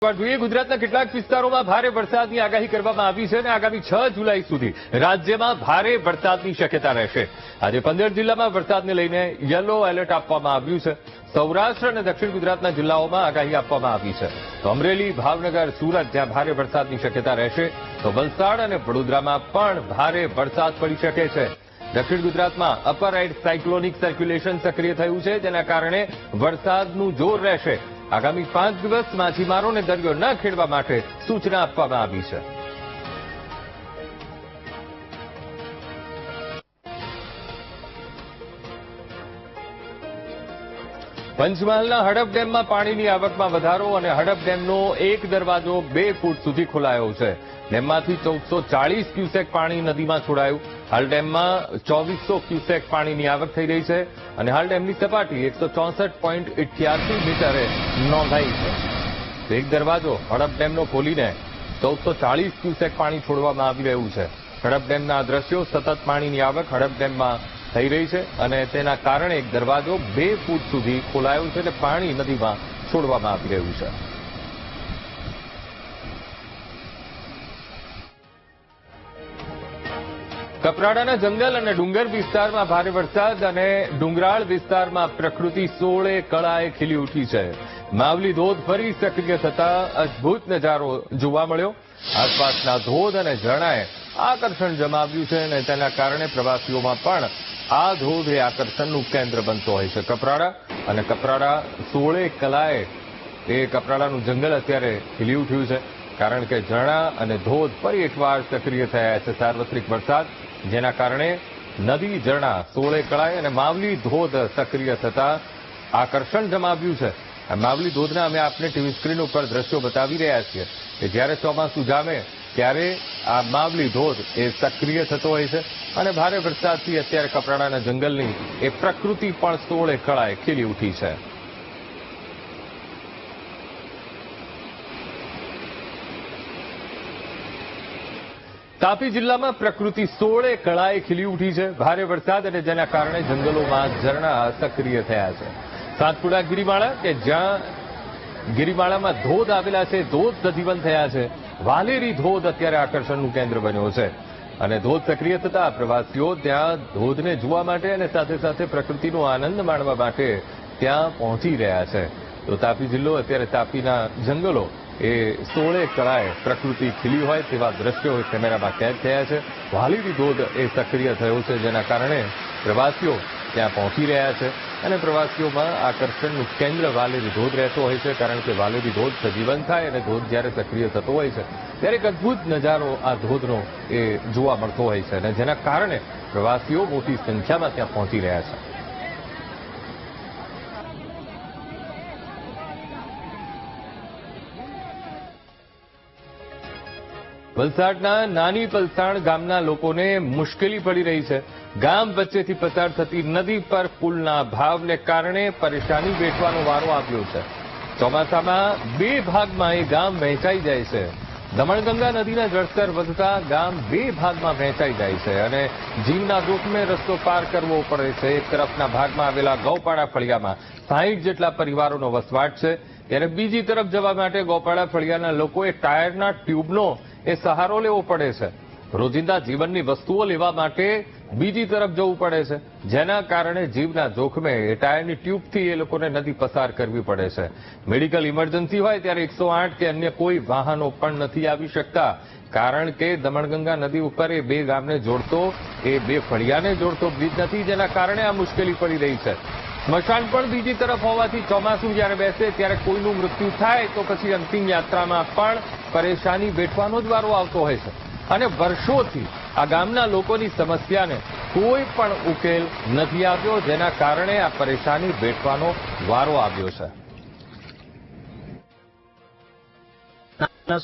જોઈએ ગુજરાતના કેટલાક વિસ્તારોમાં ભારે વરસાદની આગાહી કરવામાં આવી છે અને આગામી 6 જુલાઈ સુધી રાજ્યમાં ભારે વરસાદની શક્યતા રહેશે। આજે 15 જિલ્લામાં વરસાદને લઈને યલો એલર્ટ આપવામાં આવ્યું છે। સૌરાષ્ટ્ર અને દક્ષિણ ગુજરાતના જિલ્લાઓમાં આગાહી આપવામાં આવી છે। તો અમરેલી, ભાવનગર, સુરત જ્યાં ભારે વરસાદની શક્યતા રહેશે, તો વલસાડ અને વડોદરામાં પણ ભારે વરસાદ પડી શકે છે। દક્ષિણ ગુજરાતમાં અપર એર સાયક્લોનિક સર્ક્યુલેશન સક્રિય થયું છે, જેના કારણે વરસાદનું જોર રહેશે। આગામી 5 દિવસ માછીમારોને દરિયો ન ખેડવા માટે સૂચના આપવામાં આવી છે। પંચમહાલના હડપ ડેમમાં પાણીની આવકમાં વધારો અને હડપ ડેમનો એક દરવાજો 2 ફૂટ સુધી ખોલાયો છે। ડેમમાંથી 1440 ક્યુસેક પાણી નદીમાં છોડાયું। હાલ ડેમમાં 2400 ક્યુસેક પાણીની આવક થઈ રહી છે અને હાલ ડેમની સપાટી 164.88 મીટરે નોંધાઈ છે। તો એક દરવાજો હડપ ડેમનો ખોલીને 1440 ક્યુસેક પાણી છોડવામાં આવી રહ્યું છે। હડપ ડેમના આ દ્રશ્યો સતત પાણીની આવક હડપ ડેમમાં થઈ રહી છે અને તેના કારણે એક દરવાજો 2 ફૂટ સુધી ખોલાયો છે અને પાણી નદીમાં છોડવામાં આવી રહ્યું છે। કપરાડાના જંગલ અને ડુંગર વિસ્તારમાં ભારે વરસાદ અને ડુંગરાળ વિસ્તારમાં પ્રકૃતિ 16 કળાએ ખીલી ઉઠી છે। માવલી ધોધ ફરી સક્રિય થતા અદભુત નજારો જોવા મળ્યો। આસપાસના ધોધ અને ઝરણાએ આકર્ષણ જમાવ્યું છે અને તેના કારણે પ્રવાસીઓમાં પણ આ ધોધ એ આકર્ષણનું કેન્દ્ર બનતો હોય છે। કપરાડા અને કપરાડા 16 કલાએ એ કપરાડાનું જંગલ અત્યારે ખીલી ઉઠ્યું છે, કારણ કે ઝરણા અને ધોધ ફરી એકવાર સક્રિય થયા છે। સાર્વત્રિક વરસાદ જેના કારણે નદી, ઝરણા, 16 કળાએ અને માવલી ધોધ સક્રિય થતા આકર્ષણ જમાવ્યું છે। આ માવલી ધોધના અમે આપને ટીવી સ્ક્રીન ઉપર દ્રશ્યો બતાવી રહ્યા છીએ કે જ્યારે ચોમાસું જામે ત્યારે આ માવલી ધોધ એ સક્રિય થતો હોય છે અને ભારે વરસાદથી અત્યારે કપરાડાના જંગલની એ પ્રકૃતિ પણ 16 કળાએ ખીલી ઉઠી છે। તાપી જિલ્લામાં પ્રકૃતિ 16 કળાએ ખીલી ઉઠી છે। ભારે વરસાદ અને જેના કારણે જંગલોમાં ઝરણા સક્રિય થયા છે। સાતપુડા ગિરિમાળા કે જ્યાં ગિરિમાળામાં ધોધ આવેલા છે, ધોધ સજીવન થયા છે। વાલેરી ધોધ અત્યારે આકર્ષણનું કેન્દ્ર બન્યો છે અને ધોધ સક્રિય થતા પ્રવાસીઓ ત્યાં ધોધને જોવા માટે અને સાથે સાથે પ્રકૃતિનો આનંદ માણવા માટે ત્યાં પહોંચી રહ્યા છે। તો તાપી જિલ્લો અત્યારે તાપીના જંગલો એ 16 કળાએ પ્રકૃતિ ખીલી હોય તેવા દ્રશ્યો કેમેરામાં કેદ થયા છે। વાલેરી ધોધ એ સક્રિય થયો છે, જેના કારણે પ્રવાસીઓ ત્યાં પહોંચી રહ્યા છે અને પ્રવાસીઓમાં આકર્ષણનું કેન્દ્ર વાલેરી ધોધ રહેતો હોય છે, કારણ કે વાલેરી ધોધ સજીવન થાય અને ધોધ જ્યારે સક્રિય થતો હોય છે ત્યારે એક અદભુત નજારો આ ધોધનો એ જોવા મળતો હોય છે અને જેના કારણે પ્રવાસીઓ મોટી સંખ્યામાં ત્યાં પહોંચી રહ્યા છે। વલસાડના નાની પલસાણ ગામના લોકોને મુશ્કેલી પડી રહી છે। ગામ વચ્ચેથી પસાર થતી નદી પર પુલના ભાવને કારણે પરેશાની વેઠવાનો વારો આવ્યો છે। ચોમાસામાં 2 ભાગમાં એ ગામ વહેંચાઈ જાય છે। દમણગંગા નદીના જળસ્તર વધતા ગામ 2 ભાગમાં વહેંચાઈ જાય છે અને જીવના જોખમે રસ્તો પાર કરવો પડે છે। એક તરફના ભાગમાં આવેલા ગૌપાળા ફળિયામાં 60 જેટલા પરિવારોનો વસવાટ છે, ત્યારે બીજી તરફ જવા માટે ગૌપાળા ફળિયાના લોકોએ ટાયરના ટ્યુબનો એ સહારો લેવો પડે છે। રોજિંદા જીવનની વસ્તુઓ લેવા માટે બીજી તરફ જવું પડે છે, જેના કારણે જીવના જોખમે એ ટાયરની ટ્યુબથી એ લોકોને નદી પસાર કરવી પડે છે। મેડિકલ ઇમરજન્સી હોય ત્યારે 108 કે અન્ય કોઈ વાહનો પણ નથી આવી શકતા, કારણ કે દમણગંગા નદી ઉપર એ 2 ગામને જોડતો, એ 2 ફળિયાને જોડતો બ્રિજ નથી, જેના કારણે આ મુશ્કેલી પડી રહી છે। સ્મશાન પણ બીજી તરફ હોવાથી ચોમાસું જ્યારે બેસે ત્યારે કોઈનું મૃત્યુ થાય તો પછી અંતિમ યાત્રામાં પણ પરેશાની વેઠવાનો જ વારો આવતો હોય છે અને વર્ષોથી આ ગામના લોકોની સમસ્યાને કોઈ પણ ઉકેલ નથી આવ્યો, જેના કારણે આ પરેશાની વેઠવાનો વારો આવ્યો છે।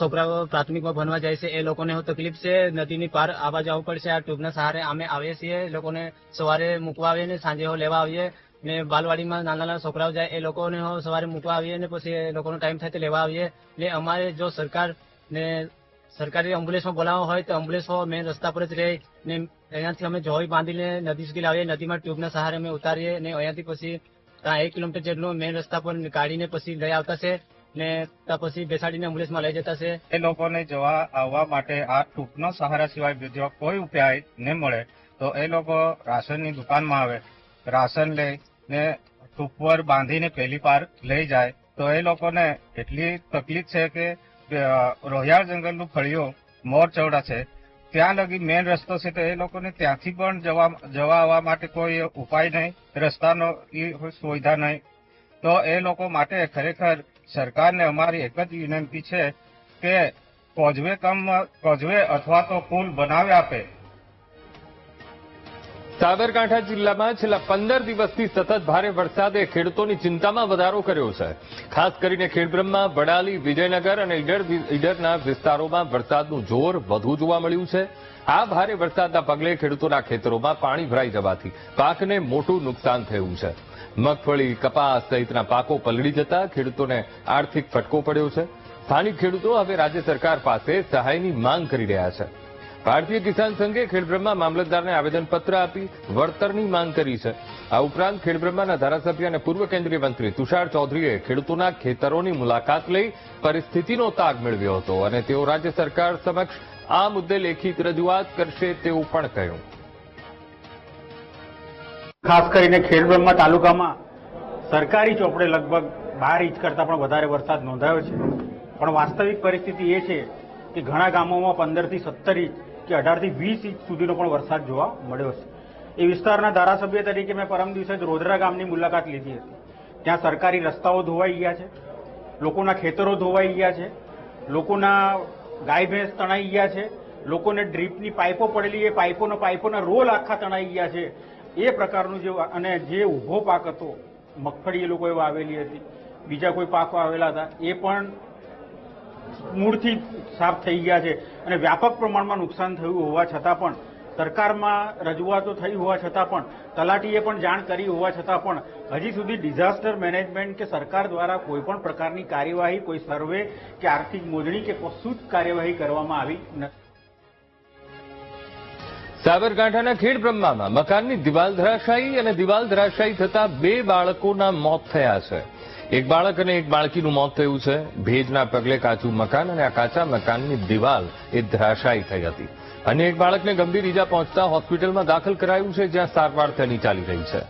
છોકરાઓ પ્રાથમિકમાં ભણવા જાય છે, એ લોકોને તકલીફ છે। નદીની પાર આવવા જવું પડશે। આ ટ્યુબના સહારે અમે આવીએ છીએ। એ લોકોને સવારે મૂકવા આવીએ ને સાંજે લેવા આવીએ ને બાલવાડીમાં નાના છોકરાઓ જાય એ લોકોને સવારે મૂકવા આવીએ ને પછી એ લોકોનો ટાઈમ થાય તો લેવા આવીએ ને અમારે જો સરકાર ને સરકારી એમ્બ્યુલન્સમાં બોલાવવા હોય તો એમ્બ્યુલન્સ મેન રસ્તા પર જ રહે ને અહીંયાથી અમે જોઈ બાંધીને નદી સુધી લાવીએ। નદીમાં ટ્યુબના સહારે અમે ઉતારીએ ને અહીંયાથી પછી 1 કિલોમીટર જેટલું મેન રસ્તા પર કાઢીને પછી લઈ આવતા છે ને ત્યાં પછી બેસાડીને એમ્બ્યુલન્સમાં લઈ જતા છે. એ લોકોને જવા આવવા માટે આ ટૂંકનો સહારા સિવાય બીજો કોઈ ઉપાય ન મળે તો એ લોકો રાશનની દુકાનમાં આવે, રાશન લઈને ટૂંક પર બાંધીને પહેલી પાર લઈ જાય તો એ લોકોને એટલી તકલીફ છે કે રોહિયાળ જંગલનું ફળિયો મોરચૌડા છે ત્યાં લગી મેન રસ્તો છે તો એ લોકોને ત્યાંથી પણ જવા આવવા માટે કોઈ ઉપાય નહીં, રસ્તાનો સુવિધા નહીં. તો એ લોકો માટે ખરેખર સરકારને અમારી એક જ વિનંતી છે કે કોઝવે અથવા તો પુલ બનાવી આપે. સાબરકાંઠા જિલ્લામાં છેલ્લા 15 દિવસથી સતત ભારે વરસાદે ખેડૂતોની ચિંતામાં વધારો કર્યો છે. ખાસ કરીને ખેડબ્રહ્મા, વડાલી, વિજયનગર અને ઈડરના વિસ્તારોમાં વરસાદનું જોર વધુ જોવા મળ્યું છે. આ ભારે વરસાદના પગલે ખેડૂતોના ખેતરોમાં પાણી ભરાઈ જવાથી પાકને મોટું નુકસાન થયું છે. મગફળી, કપાસ સહિતના પાકો પલળી જતા ખેડૂતોને આર્થિક ફટકો પડ્યો છે. સ્થાનિક ખેડૂતો હવે રાજ્ય સરકાર પાસે સહાયની માંગ કરી રહ્યા છે. ભારતીય કિસાન સંઘે ખેડબ્રહ્મા મામલતદારને આવેદનપત્ર આપી વળતરની માંગ કરી છે. આ ઉપરાંત ખેડબ્રહ્માના ધારાસભ્ય અને પૂર્વ કેન્દ્રીય મંત્રી તુષાર ચૌધરીએ ખેડૂતોના ખેતરોની મુલાકાત લઈ પરિસ્થિતિનો તાગ મેળવ્યો હતો અને તેઓ રાજ્ય સરકાર સમક્ષ આ મુદ્દે લેખિત રજૂઆત કરશે તેવું પણ કહ્યું. ખાસ કરીને ખેડબ્રહ્મા તાલુકામાં સરકારી ચોપડે લગભગ 12 ઇંચ કરતાં પણ વધારે વરસાદ નોંધાયો છે. પણ વાસ્તવિક પરિસ્થિતિ એ છે કે ઘણા ગામોમાં 15 થી 17 ઇંચ કે 18 થી 20 ઇંચ સુધીનો પણ વરસાદ જોવા મળ્યો છે. એ વિસ્તારના ધારાસભ્ય તરીકે મેં પરમ દિવસે જ રોદરા ગામની મુલાકાત લીધી હતી. ત્યાં સરકારી રસ્તાઓ ધોવાઈ ગયા છે, લોકોના ખેતરો ધોવાઈ ગયા છે, લોકોના ગાય ભેંસ તણાઈ ગયા છે, લોકોને ડ્રીપની પાઇપો પડેલી એ પાઇપોના રોલ આખા તણાઈ ગયા છે. એ પ્રકારનું અને જે ઊભો પાક હતો, મગફળી એ લોકોએ વાવેલી હતી, બીજા કોઈ પાકો આવેલા હતા, એ પણ મૂળથી સાફ થઈ ગયા છે અને વ્યાપક પ્રમાણમાં નુકસાન થયું હોવા છતાં પણ સરકારમાં રજૂઆતો થઈ હોવા છતાં પણ તલાટીએ પણ જાણ કરી હોવા છતાં પણ હજી સુધી ડિઝાસ્ટર મેનેજમેન્ટ કે સરકાર દ્વારા કોઈ પણ પ્રકારની કાર્યવાહી, કોઈ સર્વે કે આર્થિક મોજણી કે કશું જ કાર્યવાહી કરવામાં આવી નથી. સાબરકાંઠાના ખેડબ્રહ્મામાં મકાનની દિવાલ ધરાશાયી અને દિવાલ ધરાશાયી થતા 2 બાળકોના મોત થયા છે. એક બાળક અને એક બાળકીનું મોત થયું છે. ભેજના પગલે કાચું મકાન અને આ કાચા મકાનની દિવાલ એ ધરાશાયી થઈ હતી. અને એક બાળકને ગંભીર ઈજા પહોંચતા હોસ્પિટલમાં દાખલ કરાયું છે, જ્યાં સારવાર તેની ચાલી રહી છે.